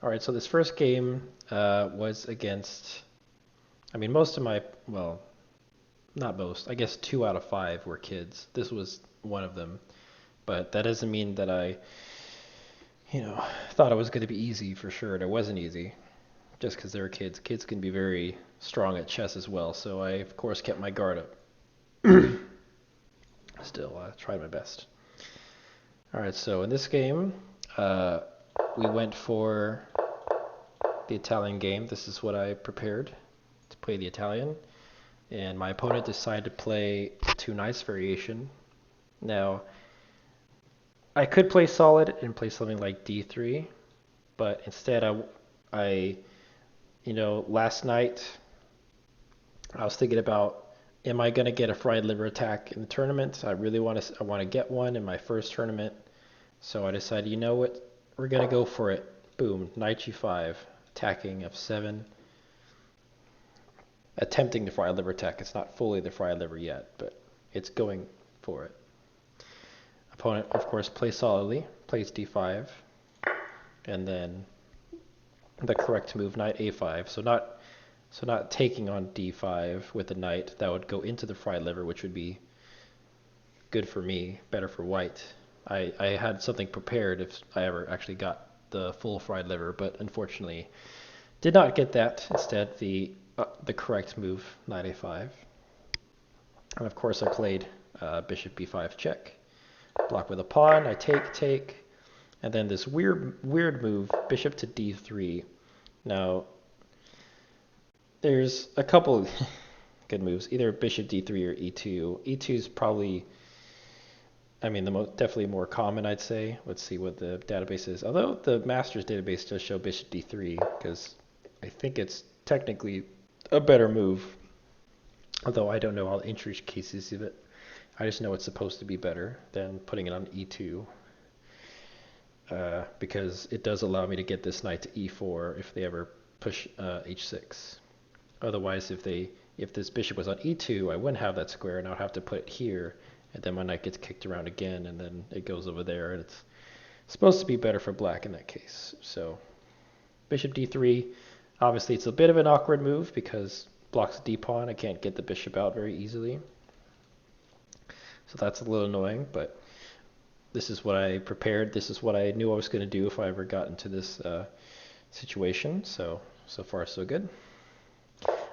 All right, so this first game was against, I mean, most of my, well, not most, I guess 2 out of 5 were kids. This was one of them, but that doesn't mean that I thought it was going to be easy for sure. It wasn't easy just because they were kids. Kids can be very strong at chess as well, so I, of course, kept my guard up. Still, tried my best. All right, so in this game, uh, we went for the Italian game. This is what I prepared to play the Italian. And my opponent decided to play 2 knights variation. Now, I could play solid and play something like d3, but instead last night I was thinking about, am I going to get a fried liver attack in the tournament? I want to get one in my first tournament. So I decided, you know what? We're going to go for it. Boom, knight g5, attacking f7, attempting the fried liver attack. It's not fully the fried liver yet, but it's going for it. Opponent, of course, plays solidly, plays d5, and then the correct move, knight a5. So not taking on d5 with the knight. That would go into the fried liver, which would be good for me, better for white. I had something prepared if I ever actually got the full fried liver, but unfortunately did not get that. Instead, the correct move, knight a5. And of course, I played bishop b5 check. Block with a pawn. I take, and then this weird move, bishop to d3. Now, there's a couple good moves, either bishop d3 or e2. E2 is probably, I mean, definitely more common, I'd say. Let's see what the database is. Although the master's database does show bishop d3, because I think it's technically a better move. Although I don't know all the intrigue cases of it. I just know it's supposed to be better than putting it on e2. Because it does allow me to get this knight to e4 if they ever push h6. Otherwise, if this bishop was on e2, I wouldn't have that square, and I'd have to put it here, and then my knight gets kicked around again, and then it goes over there, and it's supposed to be better for black in that case. So bishop d3, obviously it's a bit of an awkward move because blocks the d-pawn. I can't get the bishop out very easily. So that's a little annoying, but this is what I prepared. This is what I knew I was going to do if I ever got into this situation. So far so good.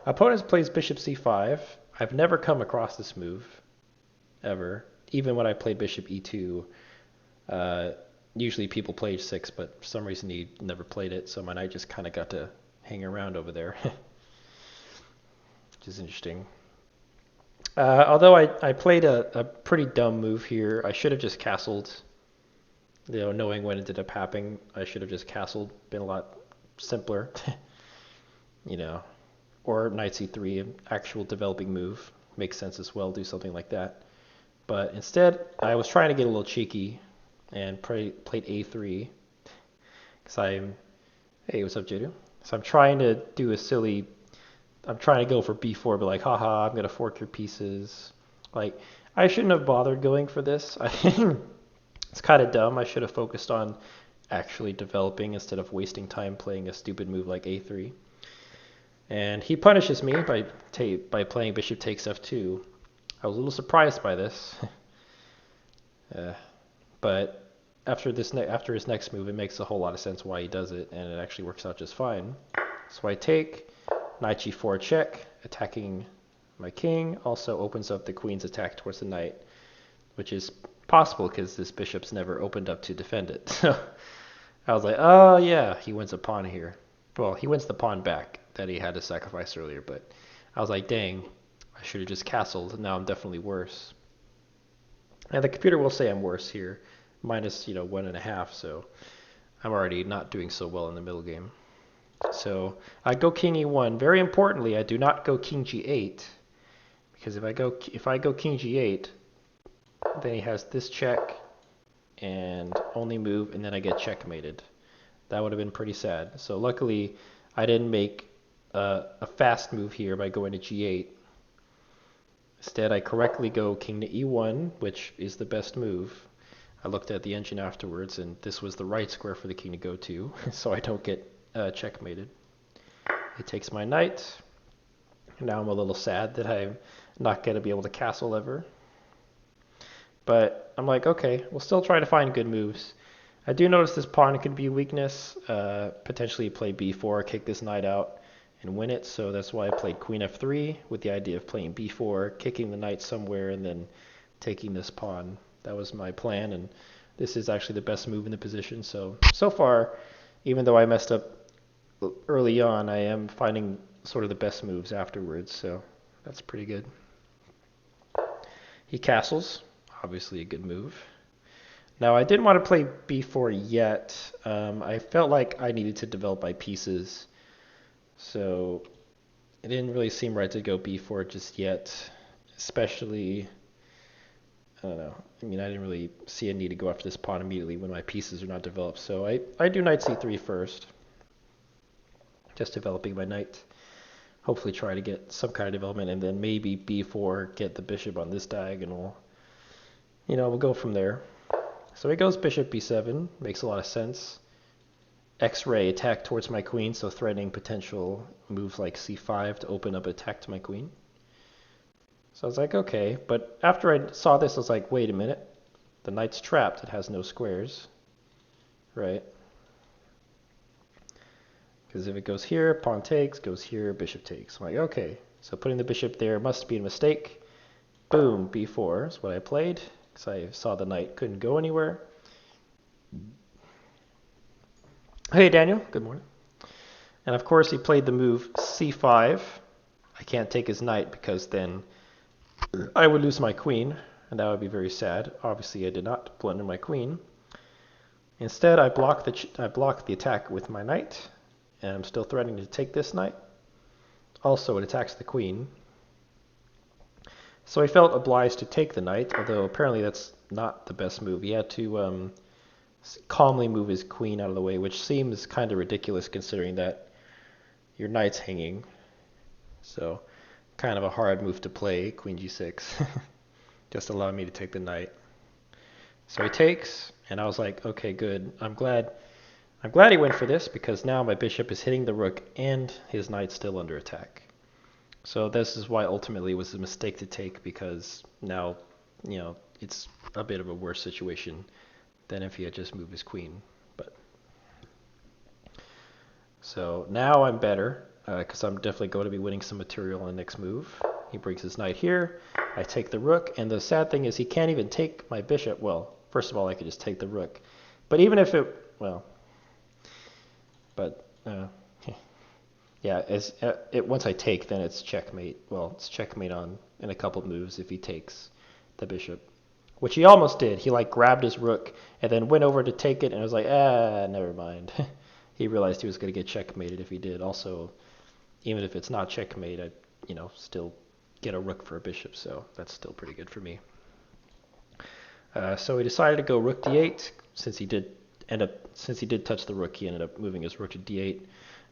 Opponent plays bishop c5. I've never come across this move, ever. Even when I played bishop e2, usually people play h6, but for some reason he never played it, so my knight just kind of got to hang around over there, which is interesting. Although I played a pretty dumb move here. I should have just castled. Knowing what ended up happening, I should have just castled. Been a lot simpler. Or knight c3, an actual developing move. Makes sense as well, do something like that. But instead, I was trying to get a little cheeky and played a3. Hey, what's up, Jadu? So I'm trying to do I'm trying to go for b4, but like, haha, I'm going to fork your pieces. Like, I shouldn't have bothered going for this. It's kind of dumb. I should have focused on actually developing instead of wasting time playing a stupid move like a3. And he punishes me by playing bishop takes f2. I was a little surprised by this. But after his next move, it makes a whole lot of sense why he does it, and it actually works out just fine. So I take, knight g4 check, attacking my king. Also opens up the queen's attack towards the knight, which is possible because this bishop's never opened up to defend it. So I was like, oh yeah, he wins a pawn here. Well, he wins the pawn back that he had to sacrifice earlier, but I was like, dang, I should have just castled. Now I'm definitely worse. And the computer will say I'm worse here, minus 1.5, so I'm already not doing so well in the middle game. So I go king e1. Very importantly, I do not go king g8, because if I go king g8, then he has this check and only move, and then I get checkmated. That would have been pretty sad. So luckily, I didn't make a fast move here by going to g8. Instead, I correctly go king to e1, which is the best move. I looked at the engine afterwards, and this was the right square for the king to go to, so I don't get checkmated. He takes my knight. Now I'm a little sad that I'm not going to be able to castle ever. But I'm like, okay, we'll still try to find good moves. I do notice this pawn could be a weakness. Potentially play b4, kick this knight out, and win it. So that's why I played queen f3 with the idea of playing b4, kicking the knight somewhere, and then taking this pawn. That was my plan, and this is actually the best move in the position. So far, even though I messed up early on, I am finding sort of the best moves afterwards, so that's pretty good. He castles, obviously a good move. Now I didn't want to play b4 yet. I felt like I needed to develop my pieces, so it didn't really seem right to go b4 just yet, especially, I don't know, I mean I didn't really see a need to go after this pawn immediately when my pieces are not developed, so I do knight c3 first, just developing my knight. Hopefully try to get some kind of development, and then maybe b4, get the bishop on this diagonal. We'll go from there. So he goes bishop b7, makes a lot of sense. X-ray attack towards my queen, so threatening potential moves like c5 to open up attack to my queen. So I was like, okay, but after I saw this, I was like, wait a minute. The knight's trapped, it has no squares, right? Because if it goes here, pawn takes, goes here, bishop takes. I'm like, okay, so putting the bishop there must be a mistake. Boom, b4 is what I played, because I saw the knight couldn't go anywhere. Hey, Daniel, good morning. And of course, he played the move c5. I can't take his knight, because then I would lose my queen, and that would be very sad. Obviously, I did not blunder my queen. Instead, I blocked the attack with my knight. And I'm still threatening to take this knight. Also, it attacks the queen. So I felt obliged to take the knight, although apparently that's not the best move. He had to calmly move his queen out of the way, which seems kind of ridiculous considering that your knight's hanging. So kind of a hard move to play, queen g6. Just allow me to take the knight. So he takes, and I was like, okay, good. I'm glad he went for this, because now my bishop is hitting the rook and his knight's still under attack. So this is why ultimately it was a mistake to take, because now, it's a bit of a worse situation than if he had just moved his queen. So now I'm better, because I'm definitely going to be winning some material on the next move. He brings his knight here. I take the rook, and the sad thing is he can't even take my bishop. Well, first of all, I could just take the rook. But even if once I take, then it's checkmate. Well, it's checkmate in a couple moves if he takes the bishop, which he almost did. He grabbed his rook and then went over to take it, and I was like, never mind. He realized he was going to get checkmated if he did. Also, even if it's not checkmate, I still get a rook for a bishop, so that's still pretty good for me. So he decided to go rook d8. Since he did touch the rook, he ended up moving his rook to d8.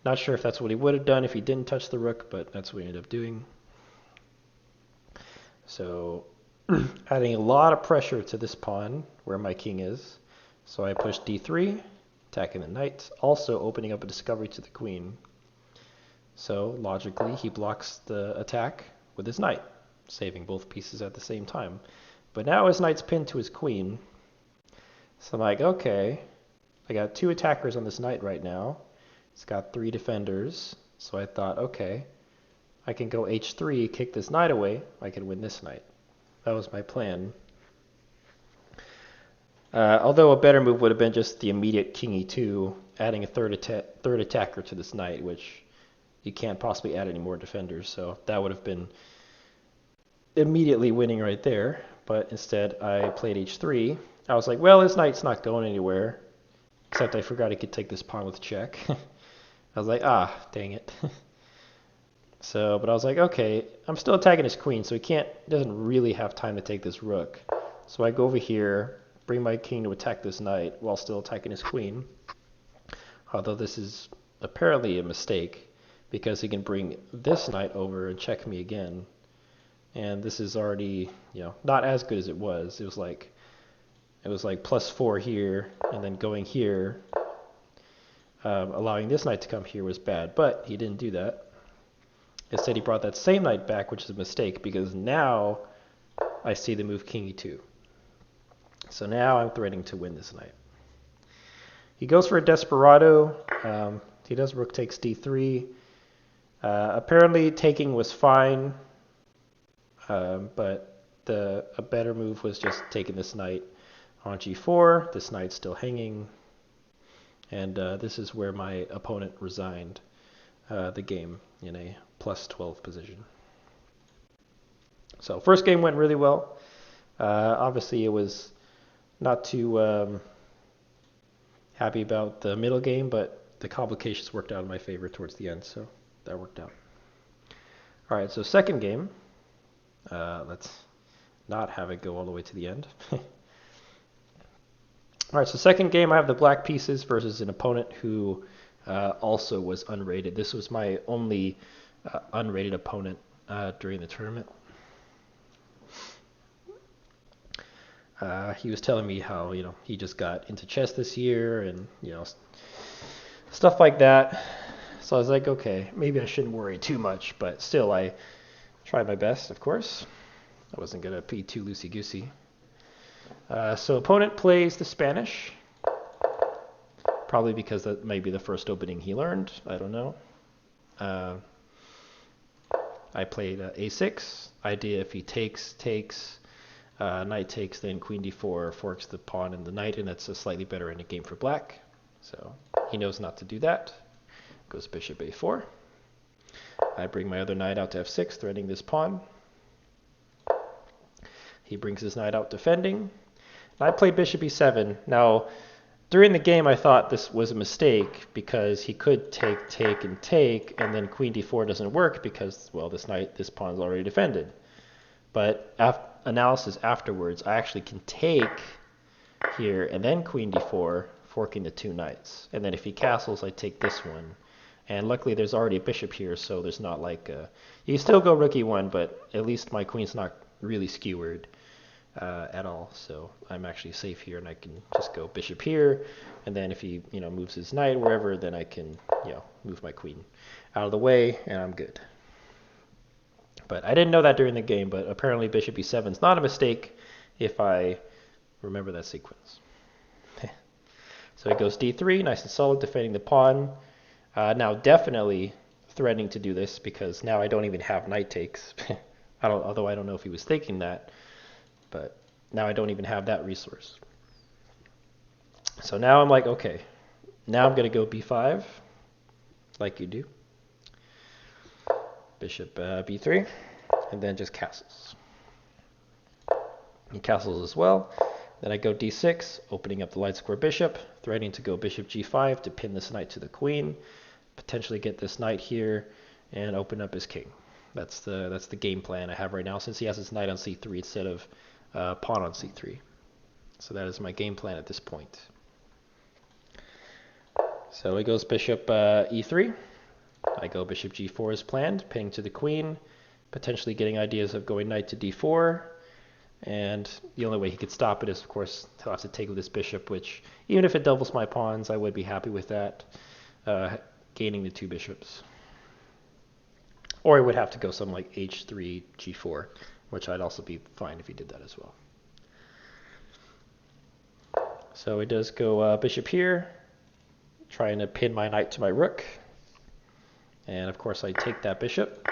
Not sure if that's what he would have done if he didn't touch the rook, but that's what he ended up doing. So adding a lot of pressure to this pawn where my king is. So I push d3, attacking the knight, also opening up a discovery to the queen. So logically, he blocks the attack with his knight, saving both pieces at the same time. But now his knight's pinned to his queen. So I'm like, okay, I got 2 attackers on this knight right now. It's got 3 defenders. So I thought, okay, I can go h3, kick this knight away. I can win this knight. That was my plan. Although a better move would have been just the immediate king e2, adding a third attacker to this knight, which you can't possibly add any more defenders. So that would have been immediately winning right there. But instead, I played h3. I was like, well, his knight's not going anywhere. Except I forgot he could take this pawn with check. I was like, dang it. But I was like, okay, I'm still attacking his queen, so he doesn't really have time to take this rook. So I go over here, bring my king to attack this knight while still attacking his queen. Although this is apparently a mistake, because he can bring this knight over and check me again. And this is already, not as good as it was. It was it was like +4 here, and then going here, allowing this knight to come here was bad, but he didn't do that. Instead, he brought that same knight back, which is a mistake, because now I see the move king e2. So now I'm threatening to win this knight. He goes for a desperado. He does rook takes d3. Apparently taking was fine, but a better move was just taking this knight on g4. This knight's still hanging, and this is where my opponent resigned the game in a +12 position. So first game went really well. Obviously it was not too happy about the middle game, but the complications worked out in my favor towards the end, so that worked out. All right, so second game. Let's not have it go all the way to the end. All right, so second game, I have the black pieces versus an opponent who also was unrated. This was my only unrated opponent during the tournament. He was telling me how, he just got into chess this year and, stuff like that. So I was like, okay, maybe I shouldn't worry too much, but still I tried my best, of course. I wasn't going to be too loosey-goosey. So opponent plays the Spanish, probably because that may be the first opening he learned. I don't know. I played a6. Idea if he takes, knight takes, then queen d4, forks the pawn and the knight, and that's a slightly better ending game for black. So he knows not to do that. Goes bishop a4. I bring my other knight out to f6, threatening this pawn. He brings his knight out defending. I played bishop e7. Now, during the game, I thought this was a mistake because he could take, and then queen d4 doesn't work because, well, this pawn's already defended. But analysis afterwards, I actually can take here and then queen d4, forking the two knights. And then if he castles, I take this one. And luckily there's already a bishop here, so there's not like you still go rook e1, but at least my queen's not really skewered at all. So I'm actually safe here, and I can just go bishop here. And then if he moves his knight wherever, then I can move my queen out of the way, and I'm good. But I didn't know that during the game, but apparently bishop e7 is not a mistake if I remember that sequence. So it goes d3, nice and solid, defending the pawn. Now definitely threatening to do this because now I don't even have knight takes. Although I don't know if he was thinking that, but now I don't even have that resource. So now I'm like, okay, now I'm going to go b5, like you do. Bishop b3, and then just castles. He castles as well. Then I go d6, opening up the light square bishop, threatening to go bishop g5 to pin this knight to the queen, potentially get this knight here, and open up his king. That's the game plan I have right now, since he has his knight on c3 instead of pawn on c3. So that is my game plan at this point. So he goes bishop e3. I go bishop g4 as planned, pinning to the queen, potentially getting ideas of going knight to d4. And the only way he could stop it is, of course, he'll have to take with this bishop, which, even if it doubles my pawns, I would be happy with that, gaining the two bishops. Or he would have to go something like h3, g4, which I'd also be fine if he did that as well. So he does go bishop here, trying to pin my knight to my rook. And, of course, I take that bishop,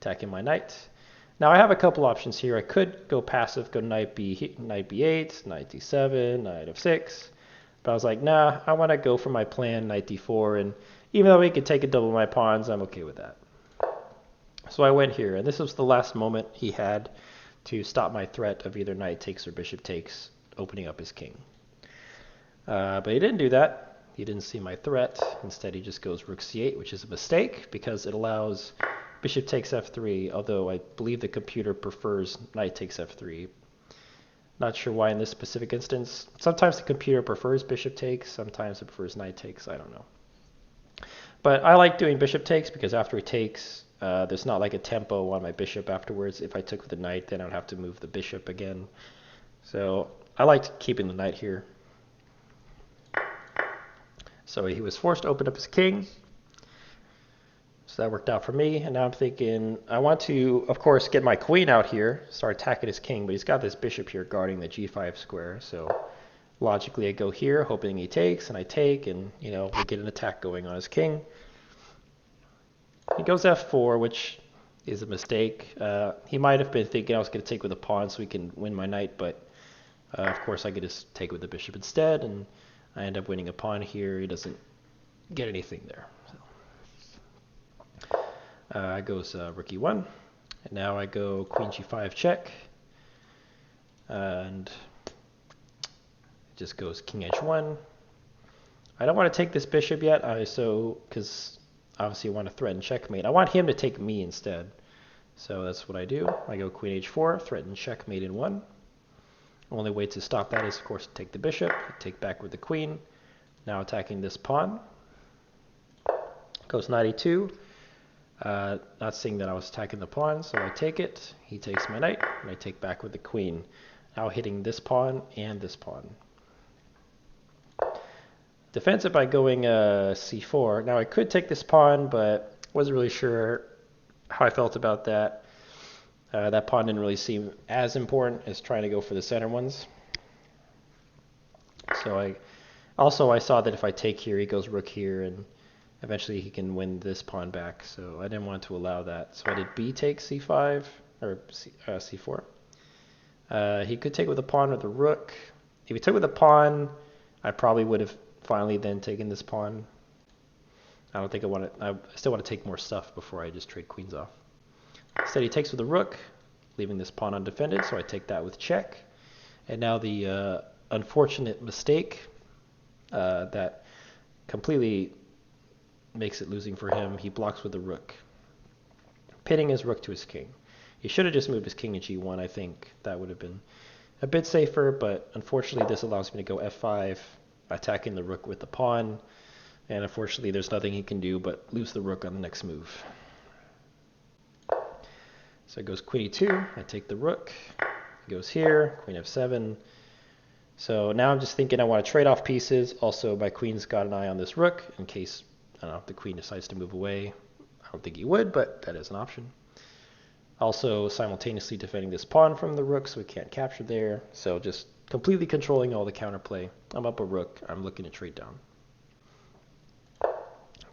attacking my knight. Now I have a couple options here. I could go passive, go knight b8, knight d7, knight f6. But I was like, nah, I want to go for my plan, knight d4. And even though he could take and double my pawns, I'm okay with that. So I went here, and this was the last moment he had to stop my threat of either knight takes or bishop takes, opening up his king. But he didn't do that. He didn't see my threat. Instead, he just goes rook c8, which is a mistake because it allows bishop takes f3, although I believe the computer prefers knight takes f3. Not sure why in this specific instance. Sometimes the computer prefers bishop takes, sometimes it prefers knight takes, I don't know. But I like doing bishop takes because after he takes, there's not like a tempo on my bishop afterwards. If I took with the knight, then I would have to move the bishop again. So I liked keeping the knight here. So he was forced to open up his king. So that worked out for me. And now I'm thinking, I want to, of course, get my queen out here, start attacking his king, but he's got this bishop here guarding the g5 square. So logically I go here, hoping he takes, and I take, and, you know, we get an attack going on his king. He goes f4, which is a mistake. He might have been thinking I was going to take with a pawn so he can win my knight, but of course I could just take with the bishop instead, and I end up winning a pawn here. He doesn't get anything there. So goes rook e1, and now I go queen g5 check, and it just goes king h1. I don't want to take this bishop yet, because obviously I want to threaten checkmate. I want him to take me instead. So that's what I do. I go queen h4, threaten checkmate in 1. Only way to stop that is, of course, to take the bishop, take back with the queen. Now attacking this pawn. Goes knight e2. Not seeing that I was attacking the pawn, so I take it. He takes my knight, and I take back with the queen. Now hitting this pawn and this pawn. Defends it by going c4. Now I could take this pawn, but wasn't really sure how I felt about that. That pawn didn't really seem as important as trying to go for the center ones. So I saw that if I take here, he goes rook here, and eventually he can win this pawn back. So I didn't want to allow that. So I did b take c5, or c4. He could take with a pawn or the rook. If he took with a pawn, I probably would have finally then taken this pawn. I don't think I still want to take more stuff before I just trade queens off. Instead he takes with the rook, leaving this pawn undefended, so I take that with check. And now the unfortunate mistake that completely makes it losing for him, he blocks with the rook, pinning his rook to his king. He should have just moved his king to g1. I think that would have been a bit safer, but unfortunately this allows me to go f5, attacking the rook with the pawn, and unfortunately there's nothing he can do but lose the rook on the next move. So it goes queen e2, I take the rook, it goes here, queen f7. So now I'm just thinking I want to trade off pieces. Also, my queen's got an eye on this rook in case, I don't know, if the queen decides to move away. I don't think he would, but that is an option. Also simultaneously defending this pawn from the rook so we can't capture there. So just completely controlling all the counterplay. I'm up a rook, I'm looking to trade down.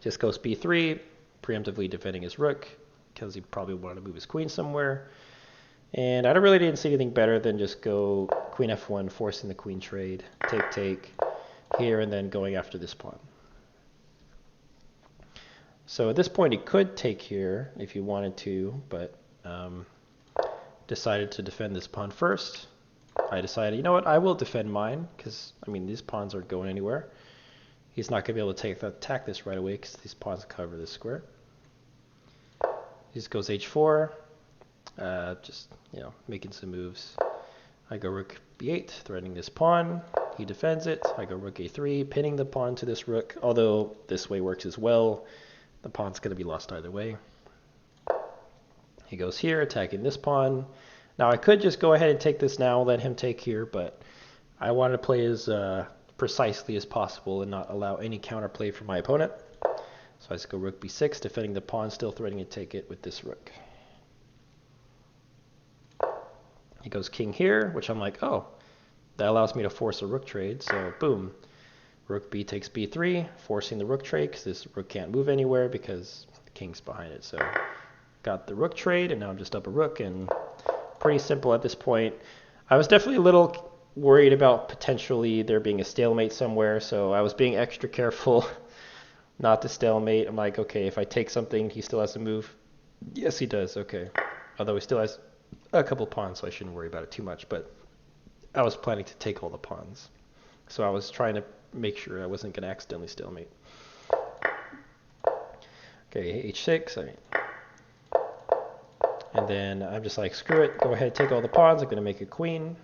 Just goes b3, preemptively defending his rook, because he probably wanted to move his queen somewhere. And I really didn't see anything better than just go queen f1, forcing the queen trade, take here, and then going after this pawn. So at this point he could take here if he wanted to, but decided to defend this pawn first. I decided, you know what, I will defend mine, because, I mean, these pawns aren't going anywhere. He's not going to be able to attack this right away, because these pawns cover this square. He just goes h4, just, you know, making some moves. I go rook b8, threatening this pawn. He defends it. I go rook a3, pinning the pawn to this rook, although this way works as well. The pawn's going to be lost either way. He goes here, attacking this pawn. Now I could just go ahead and take this now, let him take here, but I wanted to play as precisely as possible and not allow any counterplay from my opponent. So I just go rook b6, defending the pawn, still threatening to take it with this rook. He goes king here, which I'm like, oh, that allows me to force a rook trade. So boom, rook b takes b3, forcing the rook trade because this rook can't move anywhere because the king's behind it. So got the rook trade, and now I'm just up a rook, and pretty simple at this point. I was definitely a little worried about potentially there being a stalemate somewhere, so I was being extra careful not to stalemate. I'm like, okay, if I take something, he still has to move. Yes, he does. Okay. Although he still has a couple pawns, so I shouldn't worry about it too much. But I was planning to take all the pawns. So I was trying to make sure I wasn't going to accidentally stalemate. Okay, h6. And then I'm just like, screw it. Go ahead, take all the pawns. I'm going to make a queen.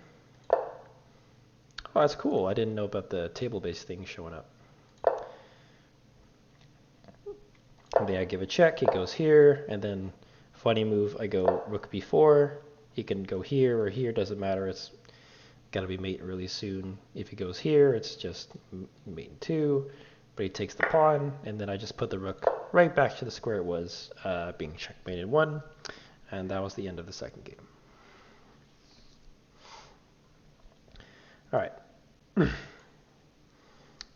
Oh, that's cool. I didn't know about the table-based thing showing up. And then I give a check. He goes here. And then, funny move, I go rook b4. He can go here or here. Doesn't matter. It's Got to be mating really soon. If he goes here, it's just mating 2. But he takes the pawn, and then I just put the rook right back to the square it was, being checkmated 1. And that was the end of the second game. All right.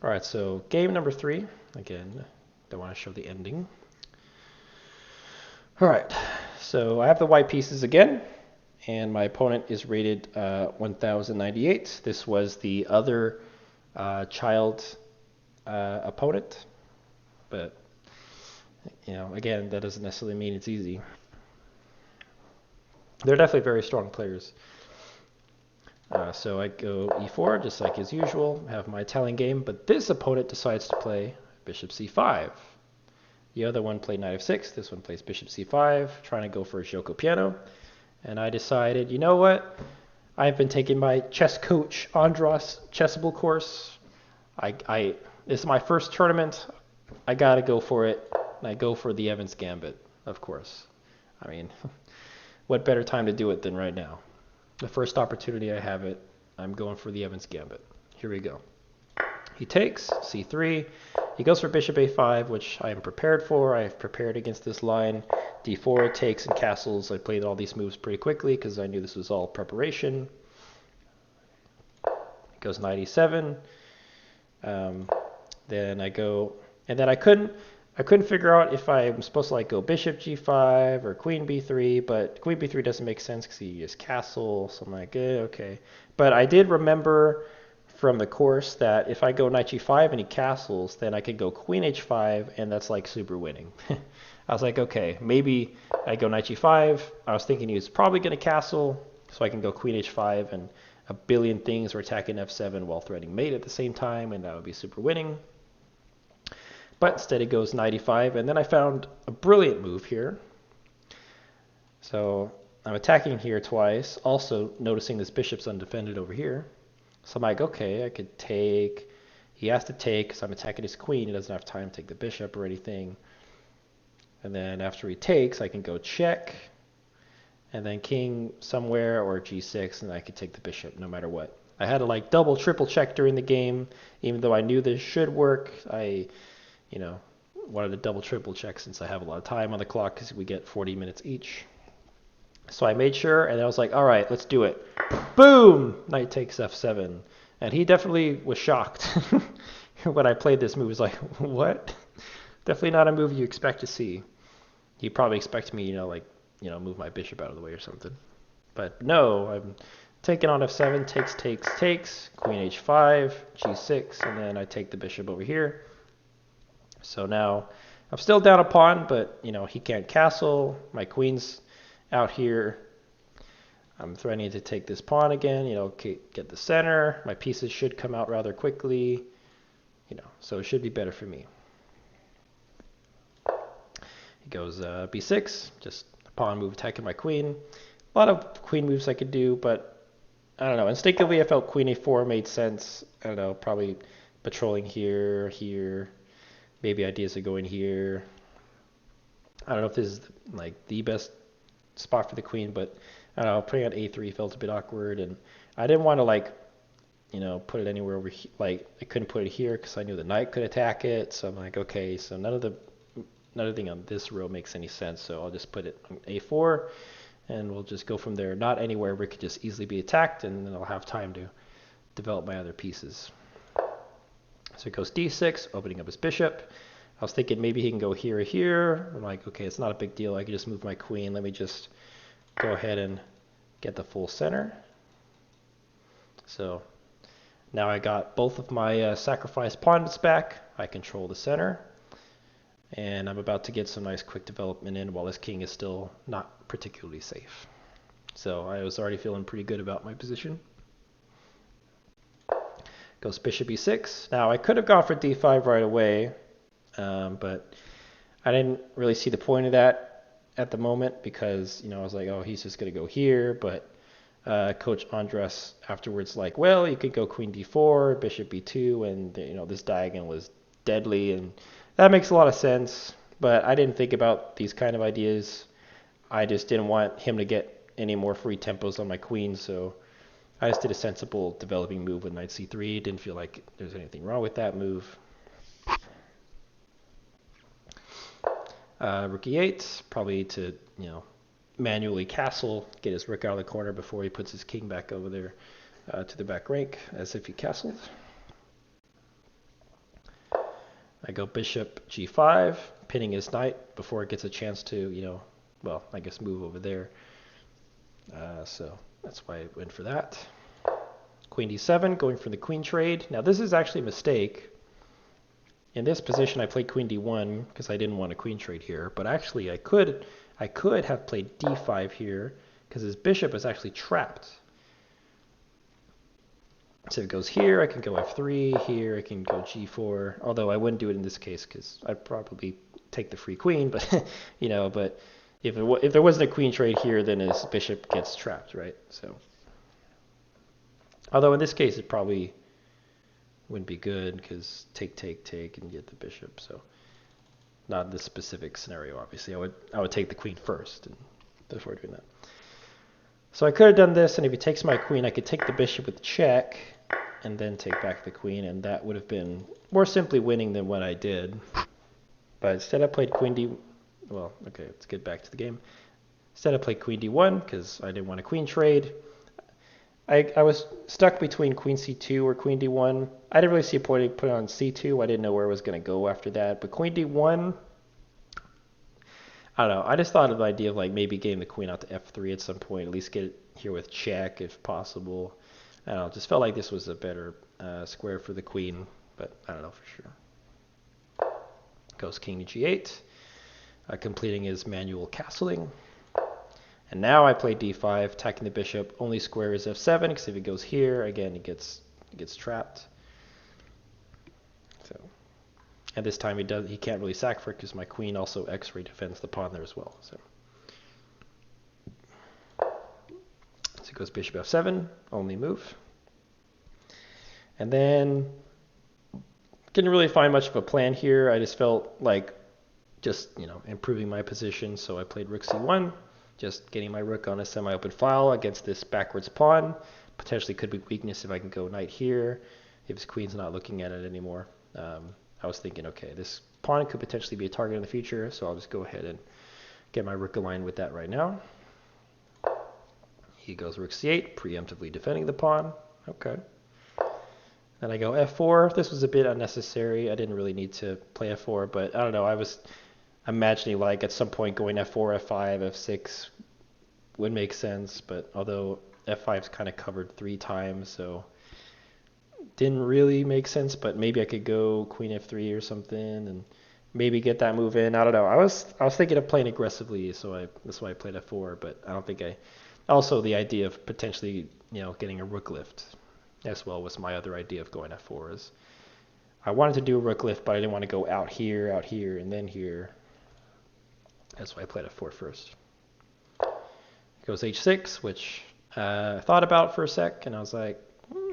All right, so game number 3. Again, don't want to show the ending. All right, so I have the white pieces again, and my opponent is rated 1098. This was the other child opponent, but again, that doesn't necessarily mean it's easy. They're definitely very strong players. So I go e4, just like as usual, have my Italian game, but this opponent decides to play bishop c5. The other one played knight f6, this one plays bishop c5, trying to go for a gioco piano. And I decided, you know what? I've been taking my chess coach Andras Chessable course. This is my first tournament. I gotta go for it. And I go for the Evans Gambit, of course. I mean, what better time to do it than right now? The first opportunity I have it, I'm going for the Evans Gambit. Here we go. He takes c3. He goes for bishop a5, which I am prepared for. I have prepared against this line. d4 takes and castles. I played all these moves pretty quickly because I knew this was all preparation. He goes knight e7. Then I go, and then I couldn't figure out if I'm supposed to go bishop g5 or queen b3, but queen b3 doesn't make sense because he just castle. So I'm like, okay. But I did remember from the course that if I go knight g5 and he castles, then I could go queen h5, and that's like super winning. I was like, okay, maybe I go knight g5. I was thinking he was probably going to castle, so I can go queen h5, and a billion things are attacking f7 while threatening mate at the same time, and that would be super winning. But instead it goes knight e5, and then I found a brilliant move here. So I'm attacking here twice, also noticing this bishop's undefended over here. So I'm like, okay, I could take. He has to take because I'm attacking his queen. He doesn't have time to take the bishop or anything. And then after he takes, I can go check, and then king somewhere or g6, and I could take the bishop no matter what. I had to double, triple check during the game, even though I knew this should work. I wanted to double, triple check since I have a lot of time on the clock because we get 40 minutes each. So I made sure, and I was like, all right, let's do it. Boom! Knight takes f7. And he definitely was shocked when I played this move. He was like, what? Definitely not a move you expect to see. He probably expected me, move my bishop out of the way or something. But no, I'm taking on f7, takes, queen h5, g6, and then I take the bishop over here. So now I'm still down a pawn, but he can't castle. My queen's out here. I'm threatening to take this pawn again, get the center. My pieces should come out rather quickly, so it should be better for me. He goes b6, just a pawn move attacking my queen. A lot of queen moves I could do, but I don't know. Instinctively, I felt queen a4 made sense. I don't know, probably patrolling here. Maybe ideas of going here. I don't know if this is the best spot for the queen, but I don't know, putting on a3 felt a bit awkward, and I didn't want to put it anywhere over here. I couldn't put it here because I knew the knight could attack it. So I'm like, okay, so nothing on this row makes any sense, so I'll just put it on a4, and we'll just go from there. Not anywhere where it could just easily be attacked, and then I'll have time to develop my other pieces. So it goes d6, opening up his bishop. I was thinking maybe he can go here or here. I'm like, okay, it's not a big deal. I can just move my queen. Let me just go ahead and get the full center. So now I got both of my sacrificed pawns back. I control the center. And I'm about to get some nice quick development in while this king is still not particularly safe. So I was already feeling pretty good about my position. Goes bishop e6. Now I could have gone for d5 right away, but I didn't really see the point of that at the moment because, I was like, oh, he's just going to go here. But Coach Andras afterwards well, you could go queen d4, bishop b2, and this diagonal is deadly, and that makes a lot of sense. But I didn't think about these kind of ideas. I just didn't want him to get any more free tempos on my queen, so I just did a sensible developing move with knight c3. Didn't feel like there's anything wrong with that move. Rook e8, probably to, manually castle, get his rook out of the corner before he puts his king back over there to the back rank, as if he castled. I go bishop g5, pinning his knight before it gets a chance to, I guess move over there. So that's why I went for that. Queen d7, going for the queen trade. Now this is actually a mistake. In this position, I played queen d1 because I didn't want a queen trade here. But actually, I could have played d5 here because his bishop is actually trapped. So if it goes here, I can go f3. Here, I can go g4. Although I wouldn't do it in this case because I'd probably take the free queen. But but if there wasn't a queen trade here, then his bishop gets trapped, right? So, although in this case, it probably wouldn't be good because take and get the bishop. So not in this specific scenario, obviously. I would take the queen first before doing that. So I could have done this, and if he takes my queen, I could take the bishop with check and then take back the queen, and that would have been more simply winning than what I did. But instead I played queen d. Well, okay, let's get back to the game. Instead I played queen d1 because I didn't want a queen trade. I was stuck between queen c2 or queen d1. I didn't really see a point in putting on c2. I didn't know where I was going to go after that. But queen d1, I don't know. I just thought of the idea of like maybe getting the queen out to f3 at some point. At least get it here with check if possible. I don't know. Just felt like this was a better square for the queen. But I don't know for sure. Goes king to g8. Completing his manual castling. And now I play d5, attacking the bishop. Only square is f7, because if it goes here, again, it gets trapped. So, and this time he can't really sack for it because my queen also x-ray defends the pawn there as well. So it goes bishop f7, only move. And then didn't really find much of a plan here. I just felt like just improving my position, so I played rook c1. Just getting my rook on a semi-open file against this backwards pawn. Potentially could be weakness if I can go knight here, if his queen's not looking at it anymore. I was thinking, okay, this pawn could potentially be a target in the future, so I'll just go ahead and get my rook aligned with that right now. He goes rook c8, preemptively defending the pawn. Okay. Then I go f4. This was a bit unnecessary. I didn't really need to play f4, but I don't know. I was imagining like at some point going f4, f5, f6 would make sense, but although f5's kind of covered 3 times, so didn't really make sense, but maybe I could go queen f3 or something and maybe get that move in. I don't know. I was thinking of playing aggressively, so that's why I played f4, but I don't think also the idea of potentially, getting a rook lift as well was my other idea of going f4 is I wanted to do a rook lift, but I didn't want to go out here, and then here. That's why I played f4 first. Goes h6, which I thought about for a sec, and I was like,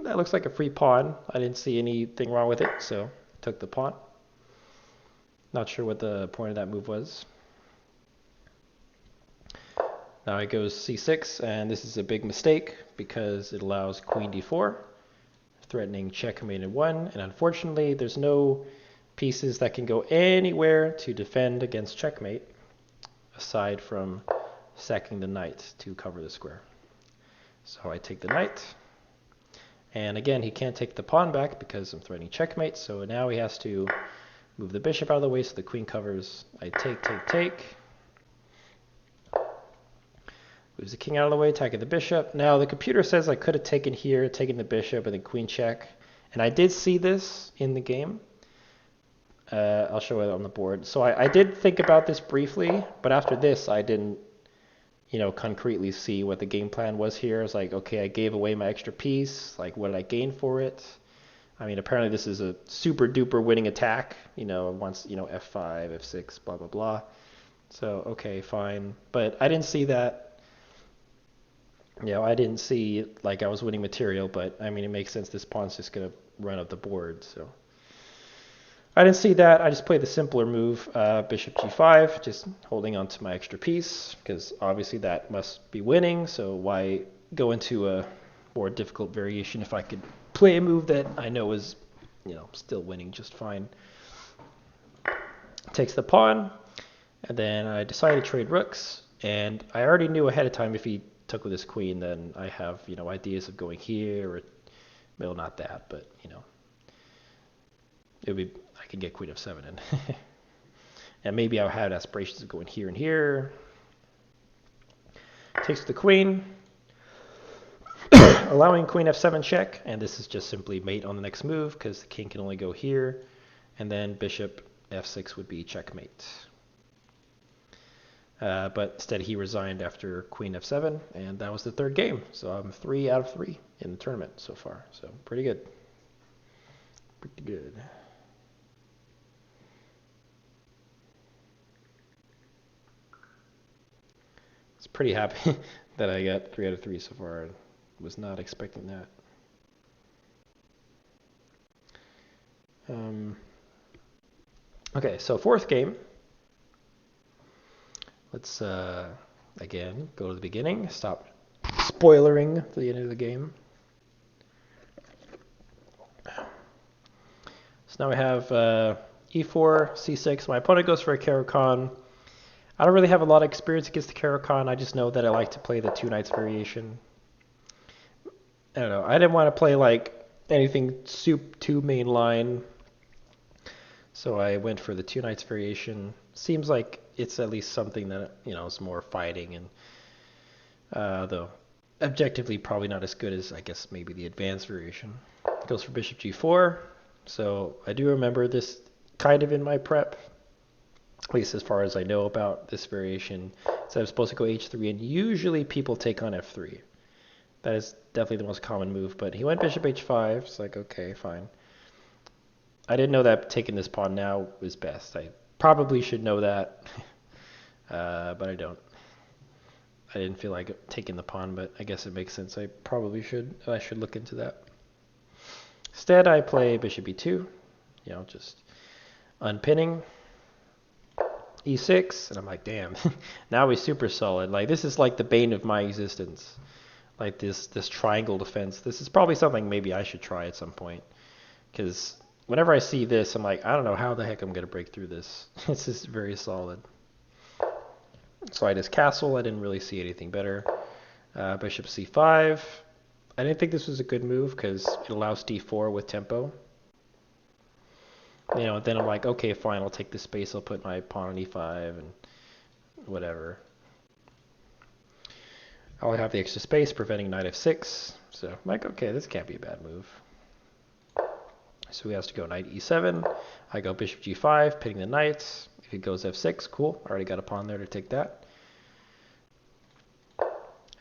that looks like a free pawn. I didn't see anything wrong with it, so took the pawn. Not sure what the point of that move was. Now it goes c6, and this is a big mistake because it allows queen d4, threatening checkmate in 1, and unfortunately there's no pieces that can go anywhere to defend against checkmate, aside from sacking the knight to cover the square. So I take the knight, and again he can't take the pawn back because I'm threatening checkmate, so now he has to move the bishop out of the way so the queen covers. I take. Moves the king out of the way, attacking the bishop. Now the computer says I could have taken here, taken the bishop, and then queen check, and I did see this in the game. I'll show it on the board. So I did think about this briefly, but after this I didn't, concretely see what the game plan was here. I was like, okay, I gave away my extra piece. Like, what did I gain for it? I mean, apparently this is a super duper winning attack. Once, f5, f6, blah, blah, blah. So, okay, fine. But I didn't see that. I didn't see like I was winning material, but I mean, it makes sense. This pawn's just going to run up the board, so. I didn't see that. I just played the simpler move, bishop g5, just holding on to my extra piece, because obviously that must be winning, so why go into a more difficult variation if I could play a move that I know is, still winning just fine. Takes the pawn, and then I decide to trade rooks, and I already knew ahead of time if he took with his queen, then I have, ideas of going here, or, well, not that, but, I could get queen of 7 in. And maybe I had aspirations of going here and here. Takes the queen, allowing queen f7 check, and this is just simply mate on the next move because the king can only go here, and then bishop f6 would be checkmate. But instead he resigned after queen f7, and that was the third game. So I'm 3 out of 3 in the tournament so far. So pretty good. Pretty good. Pretty happy that I got 3 out of 3 so far. I was not expecting that. Okay, so fourth game. Let's again go to the beginning. Stop spoilering the end of the game. So now we have e4, c6. My opponent goes for a Caro-Kann. I don't really have a lot of experience against the Caro-Kann. I just know that I like to play the 2 knights variation. I don't know. I didn't want to play like anything too mainline, so I went for the 2 knights variation. Seems like it's at least something that is more fighting, and though objectively probably not as good as I guess maybe the advanced variation. Goes for bishop g4. So I do remember this kind of in my prep. At least as far as I know about this variation. So I'm supposed to go h3, and usually people take on f3. That is definitely the most common move, but he went bishop h5. It's like, okay, fine. I didn't know that taking this pawn now was best. I probably should know that, but I don't. I didn't feel like taking the pawn, but I guess it makes sense. I probably should. I should look into that. Instead, I play bishop e2, just unpinning. e6, and I'm like, damn, now he's super solid. Like, this is like the bane of my existence. Like this triangle defense. This is probably something maybe I should try at some point. Because whenever I see this, I'm like, I don't know how the heck I'm going to break through this. This is very solid. So I just castle. I didn't really see anything better. Bishop c5. I didn't think this was a good move because it allows d4 with tempo. Then I'm like, okay, fine, I'll take this space, I'll put my pawn on e5 and whatever. I'll have the extra space preventing knight f6. So I'm like, okay, this can't be a bad move. So he has to go knight e7. I go bishop g5, pitting the knights. If he goes f6, cool. I already got a pawn there to take that.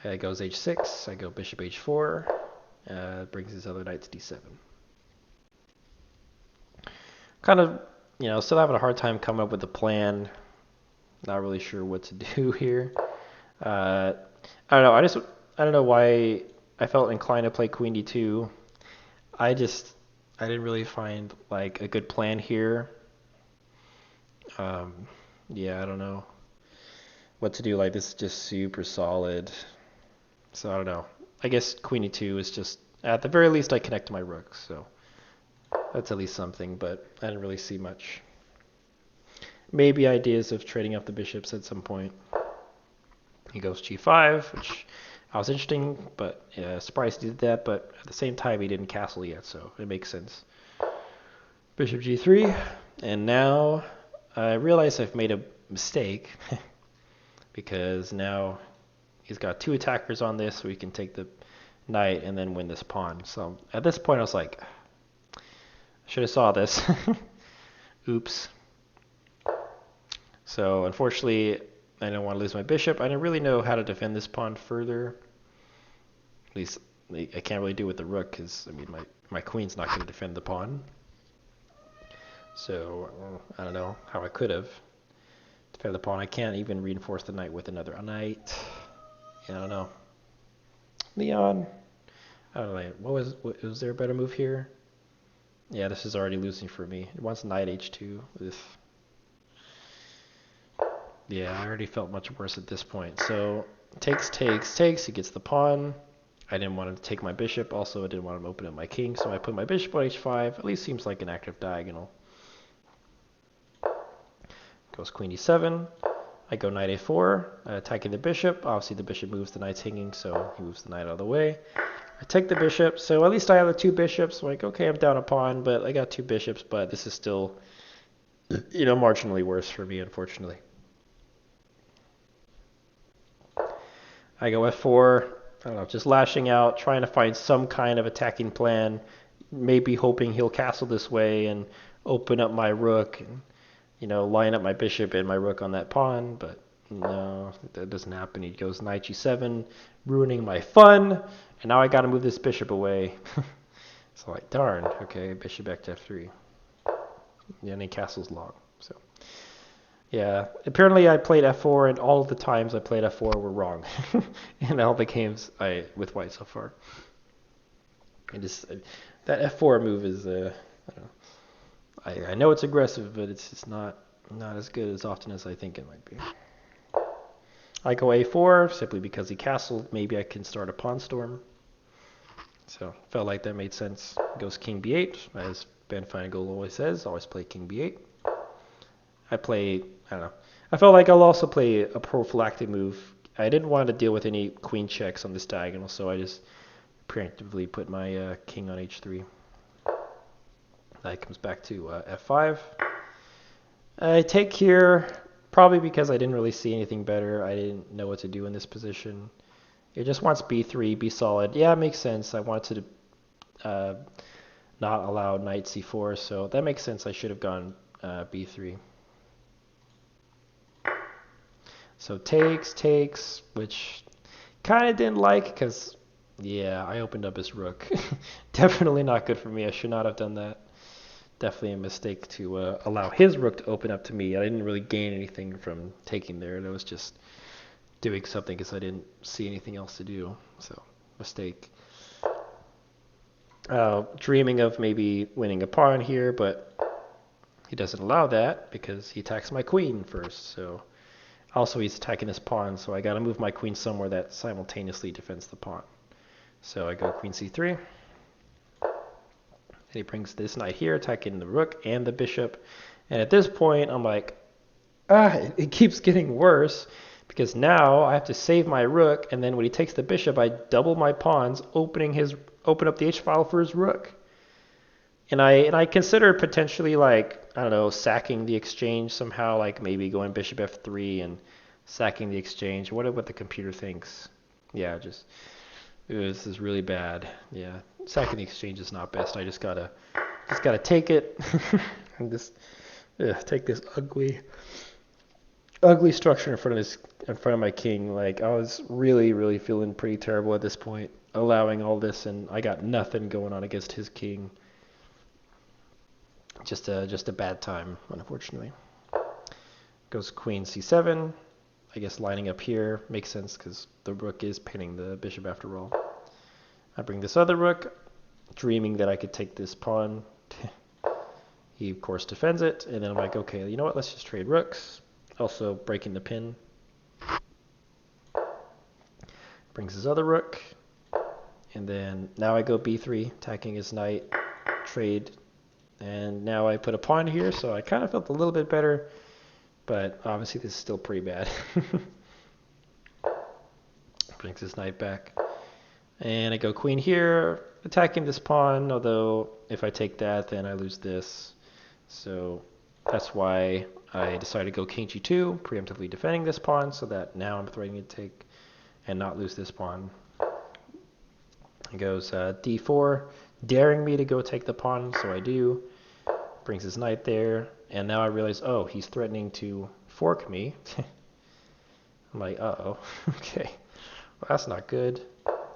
It goes h6. I go bishop h4. Brings his other knight to d7. Kind of, still having a hard time coming up with a plan. Not really sure what to do here. I don't know. I don't know why I felt inclined to play queen d2. I didn't really find like a good plan here. Yeah, I don't know what to do. Like, this is just super solid. So I don't know. I guess queen e2 is just, at the very least, I connect to my rook. So that's at least something, but I didn't really see much. Maybe ideas of trading up the bishops at some point. He goes g5, which I was interesting, but surprised he did that. But at the same time, he didn't castle yet, so it makes sense. Bishop g3, and now I realize I've made a mistake because now he's got 2 attackers on this, so he can take the knight and then win this pawn. So at this point, I was like, should have saw this. Oops. So unfortunately, I didn't want to lose my bishop. I didn't really know how to defend this pawn further. At least I can't really do it with the rook because, I mean, my queen's not going to defend the pawn. So I don't know how I could have defended the pawn. I can't even reinforce the knight with another knight. Yeah, I don't know. Leon. I don't know. Was there a better move here? Yeah, this is already losing for me. It wants knight h2. Ugh. Yeah, I already felt much worse at this point. So takes. He gets the pawn. I didn't want him to take my bishop. Also, I didn't want him to open up my king, so I put my bishop on h5. At least seems like an active diagonal. Goes queen e7. I go knight a4, attacking the bishop. Obviously, the bishop moves, the knight's hanging, so he moves the knight out of the way. I take the bishop, so at least I have the 2 bishops. Like, okay, I'm down a pawn, but I got 2 bishops, but this is still, marginally worse for me, unfortunately. I go f4, I don't know, just lashing out, trying to find some kind of attacking plan, maybe hoping he'll castle this way and open up my rook and, line up my bishop and my rook on that pawn, but no, that doesn't happen. He goes knight g7, ruining my fun, and now I gotta move this bishop away. So like, darn, okay, bishop back to f3. Yeah, and he castles long, so. Yeah, apparently I played f4, and all the times I played f4 were wrong in all the games with white so far. That f4 move is, I don't know. I know it's aggressive, but it's just not as good as often as I think it might be. I go a4 simply because he castled. Maybe I can start a pawn storm. So felt like that made sense. Goes king b8, as Ben Feingold always says. Always play king b8. I don't know. I felt like I'll also play a prophylactic move. I didn't want to deal with any queen checks on this diagonal, so I just preemptively put my king on h3. Knight comes back to f5. I take here, probably because I didn't really see anything better. I didn't know what to do in this position. It just wants b3, be solid. Yeah, it makes sense. I wanted to not allow knight c4, so that makes sense. I should have gone b3. So takes, which kind of didn't like because, yeah, I opened up his rook. Definitely not good for me. I should not have done that. Definitely a mistake to allow his rook to open up to me. I didn't really gain anything from taking there. That was just doing something because I didn't see anything else to do. So, mistake. Dreaming of maybe winning a pawn here, but he doesn't allow that because he attacks my queen first. So, also he's attacking his pawn, so I got to move my queen somewhere that simultaneously defends the pawn. So I go queen c3. And he brings this knight here, attacking the rook and the bishop. And at this point, I'm like, it keeps getting worse because now I have to save my rook. And then when he takes the bishop, I double my pawns, open up the h-file for his rook. And I considered potentially, like, I don't know, sacking the exchange somehow, like maybe going bishop f3 and sacking the exchange. What the computer thinks. Yeah, this is really bad. Yeah, sacking the exchange is not best. I just gotta take it and just take this ugly structure in front of my king. Like, I was really feeling pretty terrible at this point, allowing all this, and I got nothing going on against his king. Just a bad time, unfortunately. Goes queen c7. I guess lining up here makes sense because the rook is pinning the bishop after all. I bring this other rook, dreaming that I could take this pawn. He, of course, defends it. And then I'm like, okay, you know what? Let's just trade rooks. Also breaking the pin. Brings his other rook. And then now I go b3, attacking his knight. Trade. And now I put a pawn here, so I kind of felt a little bit better. But obviously this is still pretty bad. Brings his knight back. And I go queen here, attacking this pawn, although if I take that, then I lose this. So that's why I decided to go king g2, preemptively defending this pawn, so that now I'm threatening to take and not lose this pawn. He goes d4, daring me to go take the pawn, so I do. Brings his knight there, and now I realize, oh, he's threatening to fork me. I'm like, uh-oh, okay, well, that's not good.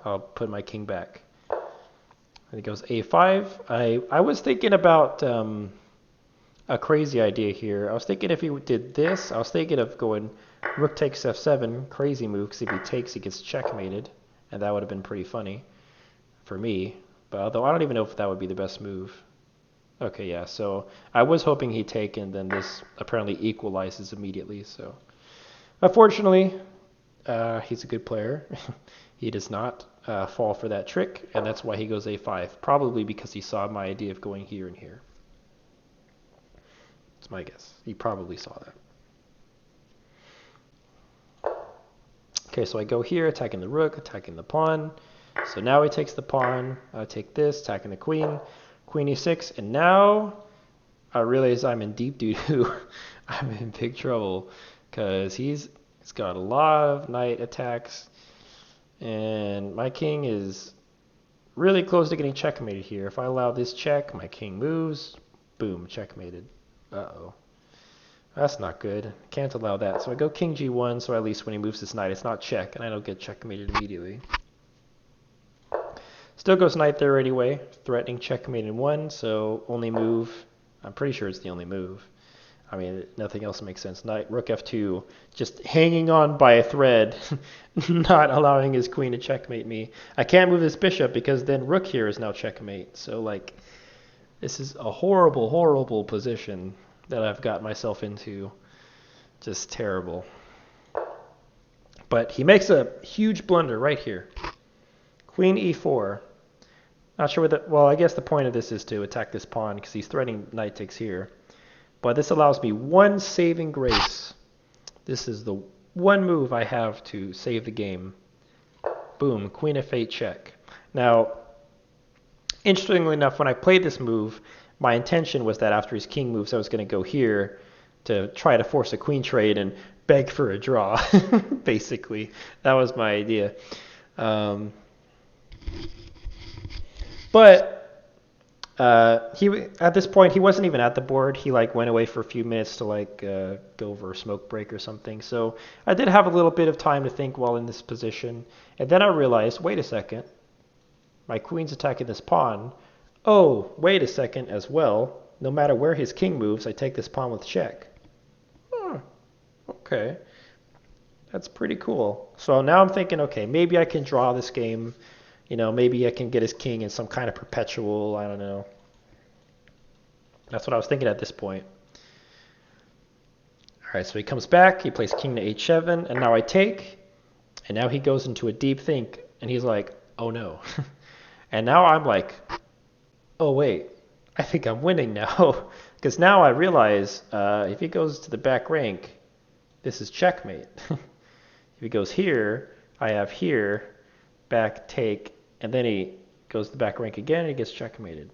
I'll put my king back. And he goes a5. I was thinking about a crazy idea here. I was thinking if he did this, I was thinking of going rook takes f7, crazy move, because if he takes, he gets checkmated, and that would have been pretty funny for me. But although I don't even know if that would be the best move. Okay, yeah, so I was hoping he'd take, and then this apparently equalizes immediately. So unfortunately, he's a good player. He does not. fall for that trick, and that's why he goes a5. Probably because he saw my idea of going here and here. That's my guess. He probably saw that. Okay, so I go here, attacking the rook, attacking the pawn. So now he takes the pawn. I take this, attacking the queen. Queen e6, and now I realize I'm in deep doo-doo. I'm in big trouble because he's got a lot of knight attacks, and my king is really close to getting checkmated here. If I allow this check, my king moves. Boom, checkmated. Uh-oh. That's not good. Can't allow that. So I go king g1, so at least when he moves this knight, it's not check, and I don't get checkmated immediately. Still goes knight there anyway, threatening checkmate in 1, so only move. I'm pretty sure it's the only move. I mean, nothing else makes sense. Knight, rook f2, just hanging on by a thread, not allowing his queen to checkmate me. I can't move this bishop because then rook here is now checkmate. So, like, this is a horrible, horrible position that I've got myself into. Just terrible. But he makes a huge blunder right here. Queen e4. Not sure what well, I guess the point of this is to attack this pawn because he's threatening knight takes here. But this allows me one saving grace. This is the one move I have to save the game. Boom, queen f8 check. Now, interestingly enough, when I played this move, my intention was that after his king moves, I was going to go here to try to force a queen trade and beg for a draw, basically. That was my idea. But at this point he wasn't even at the board. He like went away for a few minutes to like go over a smoke break or something. So I did have a little bit of time to think while in this position, and then I realized, wait a second, my queen's attacking this pawn. Oh, wait a second as well. No matter where his king moves, I take this pawn with check. Oh, okay, that's pretty cool. So now I'm thinking, okay, maybe I can draw this game. You know, maybe I can get his king in some kind of perpetual, I don't know. That's what I was thinking at this point. All right, so he comes back, he plays king to h7, and now I take, and now he goes into a deep think, and he's like, oh no. And now I'm like, oh wait, I think I'm winning now. Because now I realize if he goes to the back rank, this is checkmate. If he goes here, I have here, back take, and then he goes to the back rank again and he gets checkmated.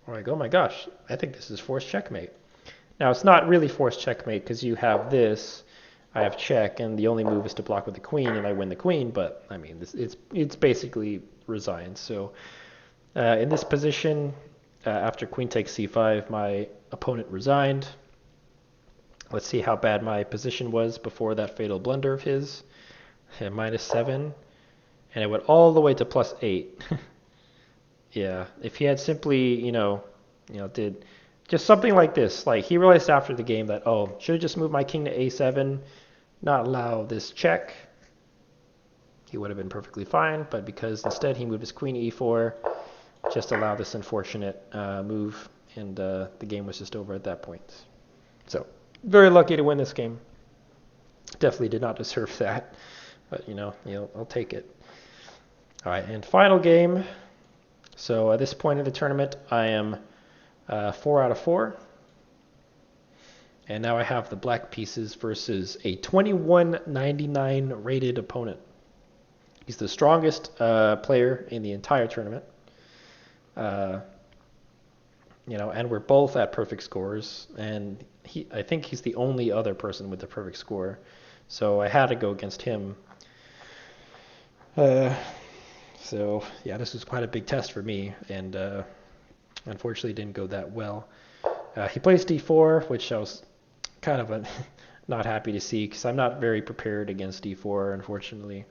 I'm like, oh my gosh, I think this is forced checkmate. Now it's not really forced checkmate because you have this, I have check, and the only move is to block with the queen and I win the queen, but I mean, it's basically resigned. So in this position, after queen takes c5, my opponent resigned. Let's see how bad my position was before that fatal blunder of his. -7. And it went all the way to +8. Yeah, if he had simply, did just something like this. Like he realized after the game that, oh, should have just moved my king to a7, not allow this check. He would have been perfectly fine, but because instead he moved his queen to e4, just allow this unfortunate move, and the game was just over at that point. So, very lucky to win this game. Definitely did not deserve that, but I'll take it. All right, and final game. So at this point in the tournament, I am 4 out of 4. And now I have the black pieces versus a 2199 rated opponent. He's the strongest player in the entire tournament. And we're both at perfect scores. And I think he's the only other person with the perfect score. So I had to go against him. So, yeah, this was quite a big test for me, and unfortunately didn't go that well. He plays d4, which I was kind of not happy to see, because I'm not very prepared against d4, unfortunately.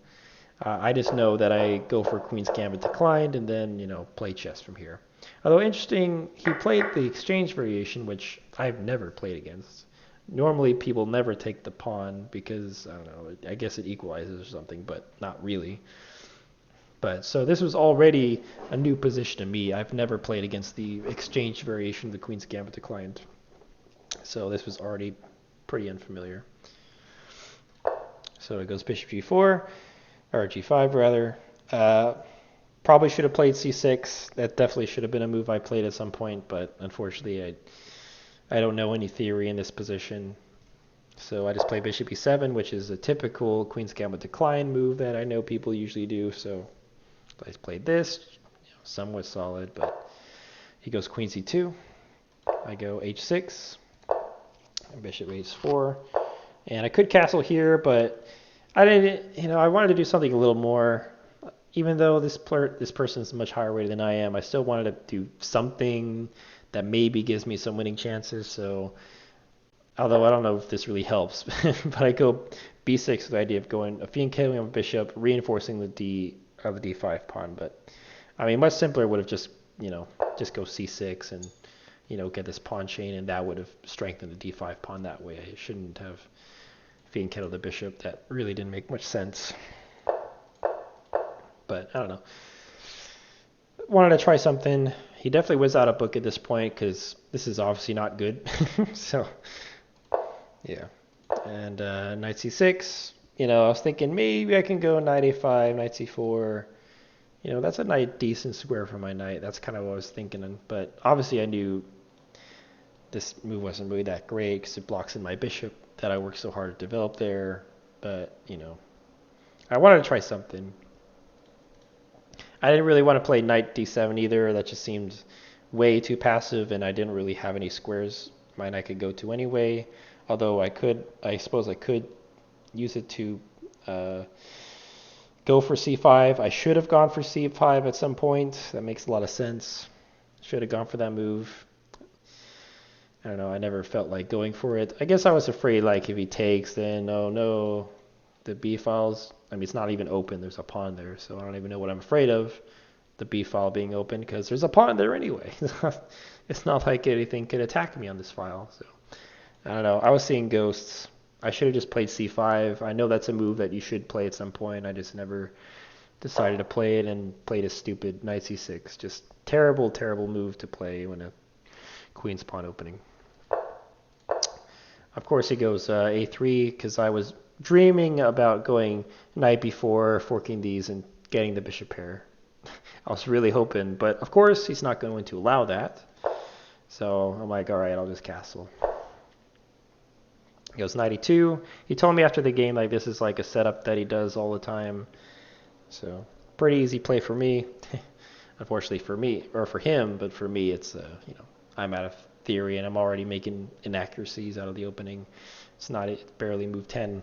I just know that I go for Queen's Gambit declined, and then, play chess from here. Although interesting, he played the exchange variation, which I've never played against. Normally, people never take the pawn, because, I don't know, I guess it equalizes or something, but not really. But so this was already a new position to me. I've never played against the exchange variation of the Queen's Gambit declined. So this was already pretty unfamiliar. So it goes bishop g4, or g5 rather. Uh, Probably should have played c6. That definitely should have been a move I played at some point, but unfortunately I don't know any theory in this position. So I just play bishop e7, which is a typical Queen's Gambit decline move that I know people usually do. So I played this, somewhat solid, but he goes queen c2. I go h6, and bishop h4, and I could castle here, but I didn't. I wanted to do something a little more. Even though this person is much higher rated than I am, I still wanted to do something that maybe gives me some winning chances. So, although I don't know if this really helps, but I go b6 with the idea of going a fiend killing of a bishop, reinforcing the d5 pawn. But I mean, much simpler would have just just go c6 and get this pawn chain, and that would have strengthened the d5 pawn that way. I shouldn't have fiend killed the bishop. That really didn't make much sense. But I don't know. Wanted to try something. He definitely was out of book at this point because this is obviously not good. So, yeah. And knight c6. I was thinking maybe I can go knight a5, knight c4. That's a nice decent square for my knight. That's kind of what I was thinking. But obviously I knew this move wasn't really that great because it blocks in my bishop that I worked so hard to develop there. But, I wanted to try something. I didn't really want to play knight d7 either. That just seemed way too passive, and I didn't really have any squares my knight could go to anyway. Although I suppose I could use it to go for c5. I should have gone for c5 at some point. That makes a lot of sense. Should have gone for that move. I don't know. I never felt like going for it. I guess I was afraid, like, if he takes, then, oh no, the b files. I mean, it's not even open. There's a pawn there, so I don't even know what I'm afraid of. The b file being open because there's a pawn there anyway. It's not like anything could attack me on this file. So I don't know. I was seeing ghosts. I should have just played c5. I know that's a move that you should play at some point. I just never decided to play it and played a stupid knight c6. Just terrible, terrible move to play when a queen's pawn opening. Of course, he goes a3 because I was dreaming about going knight b4, forking these, and getting the bishop pair. I was really hoping, but of course he's not going to allow that. So I'm like, all right, I'll just castle. He goes knight e2. He told me after the game like this is like a setup that he does all the time. So pretty easy play for me. Unfortunately for me, or for him, but for me it's I'm out of theory and I'm already making inaccuracies out of the opening. It's barely move 10.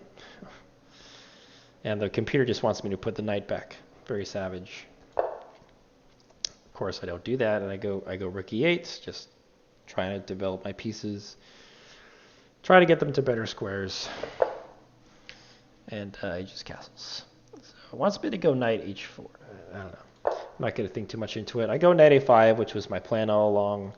And the computer just wants me to put the knight back. Very savage. Of course, I don't do that, and I go rook e8, just trying to develop my pieces. Try to get them to better squares. And he just castles. So it wants me to go knight h4. I don't know. I'm not going to think too much into it. I go knight a5, which was my plan all along.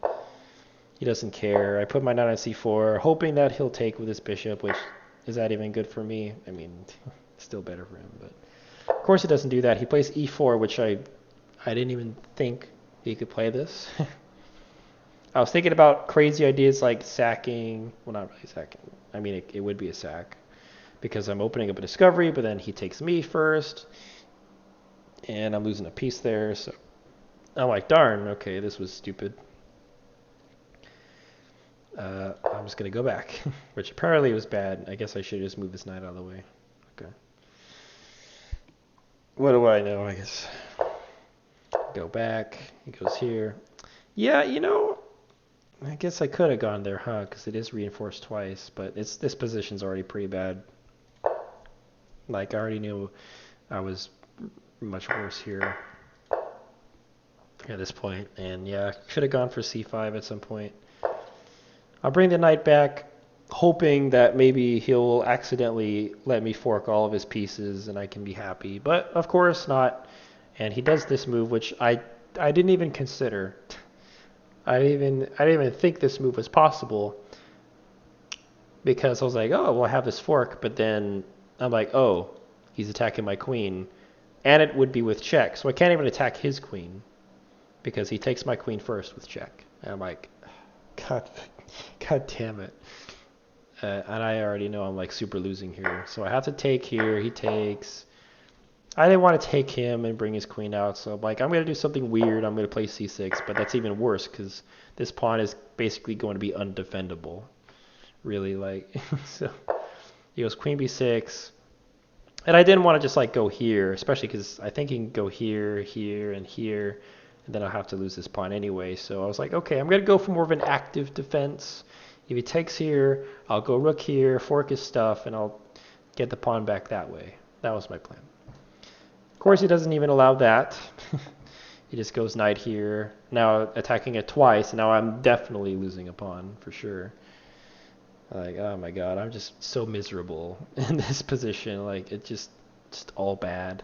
He doesn't care. I put my knight on c4, hoping that he'll take with his bishop, which is that even good for me? I mean, still better for him. But of course he doesn't do that. He plays e4, which I didn't even think he could play this. I was thinking about crazy ideas like sacking. Well, not really sacking. I mean, it would be a sack because I'm opening up a discovery, but then he takes me first, and I'm losing a piece there. So I'm like, darn, okay, this was stupid. I'm just going to go back, which apparently was bad. I guess I should just move this knight out of the way. Okay. What do I know, I guess. Go back. He goes here. Yeah, I guess I could have gone there, huh? Because it is reinforced twice, but this position's already pretty bad. Like, I already knew I was much worse here at this point. And yeah, should have gone for c5 at some point. I'll bring the knight back, hoping that maybe he'll accidentally let me fork all of his pieces and I can be happy. But of course not. And he does this move, which I didn't even consider. I didn't even think this move was possible because I was like, oh, well, I have this fork. But then I'm like, oh, he's attacking my queen. And it would be with check. So I can't even attack his queen because he takes my queen first with check. And I'm like, God damn it. And I already know I'm like super losing here. So I have to take here. He takes. I didn't want to take him and bring his queen out, so I'm like, I'm going to do something weird. I'm going to play c6, but that's even worse because this pawn is basically going to be undefendable. Really, like, so he goes queen b6. And I didn't want to just like go here, especially because I think he can go here, here, and here, and then I'll have to lose this pawn anyway. So I was like, okay, I'm going to go for more of an active defense. If he takes here, I'll go rook here, fork his stuff, and I'll get the pawn back that way. That was my plan. Of course, he doesn't even allow that. He just goes knight here. Now attacking it twice, and now I'm definitely losing a pawn for sure. Like, oh my god, I'm just so miserable in this position. Like, it's just all bad.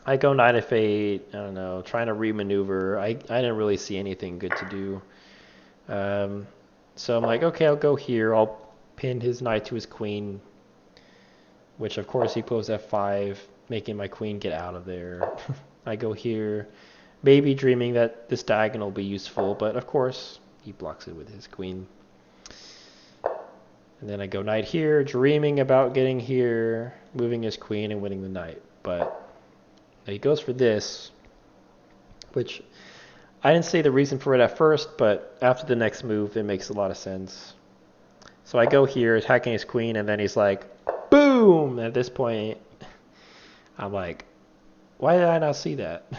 I go knight f8, I don't know, trying to remaneuver. I didn't really see anything good to do. So I'm like, okay, I'll go here. I'll pin his knight to his queen, which of course he goes f5, making my queen get out of there. I go here, maybe dreaming that this diagonal will be useful, but of course he blocks it with his queen. And then I go knight here, dreaming about getting here, moving his queen and winning the knight. But he goes for this, which I didn't say the reason for it at first, but after the next move, it makes a lot of sense. So I go here, attacking his queen, and then he's like, boom! At this point, I'm like, why did I not see that?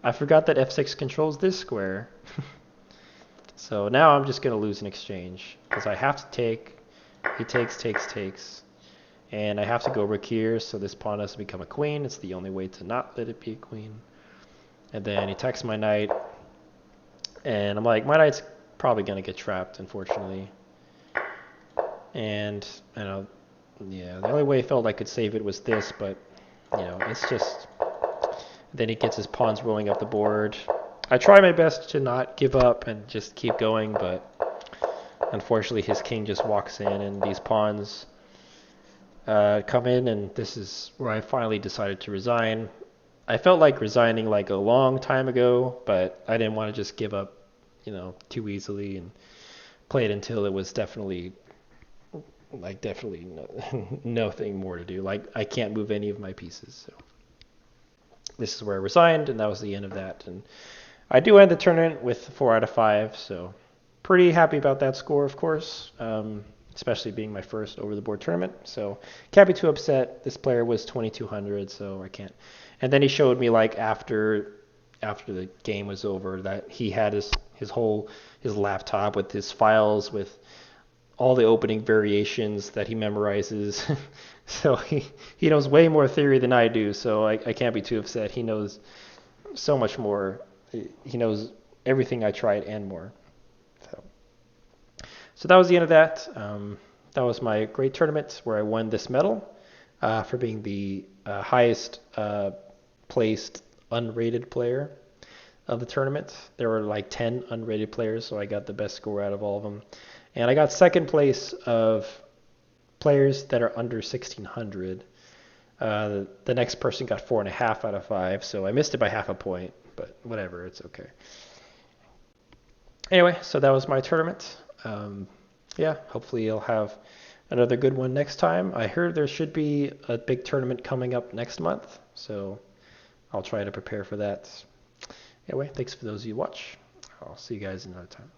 I forgot that f6 controls this square. So now I'm just going to lose an exchange, because I have to take, he takes, and I have to go rook here, so this pawn has to become a queen. It's the only way to not let it be a queen. And then he attacks my knight, and I'm like, my knight's probably going to get trapped, unfortunately. And, I know, yeah, the only way I felt I could save it was this, but, you know, it's just... Then he gets his pawns rolling up the board. I try my best to not give up and just keep going, but unfortunately his king just walks in, and these pawns come in, and this is where I finally decided to resign. I felt like resigning like a long time ago, but I didn't want to just give up, you know, too easily and play it until it was definitely nothing more to do. Like, I can't move any of my pieces. So this is where I resigned, and that was the end of that. And I do end the tournament with 4 out of 5, so pretty happy about that score, of course, especially being my first over-the-board tournament. So can't be too upset. This player was 2,200, so I can't. And then he showed me, like, after the game was over, that he had his laptop with his files with all the opening variations that he memorizes. So he knows way more theory than I do, so I can't be too upset. He knows so much more. He knows everything I tried and more. So that was the end of that. That was my great tournament where I won this medal for being the highest placed unrated player of the tournament. There were like 10 unrated players, so I got the best score out of all of them. And I got second place of players that are under 1,600. The next person got 4.5 out of 5, so I missed it by half a point, but whatever, it's okay. Anyway, so that was my tournament. Yeah, hopefully I'll have another good one next time. I heard there should be a big tournament coming up next month, so I'll try to prepare for that. Anyway, thanks for those of you who watch. I'll see you guys another time.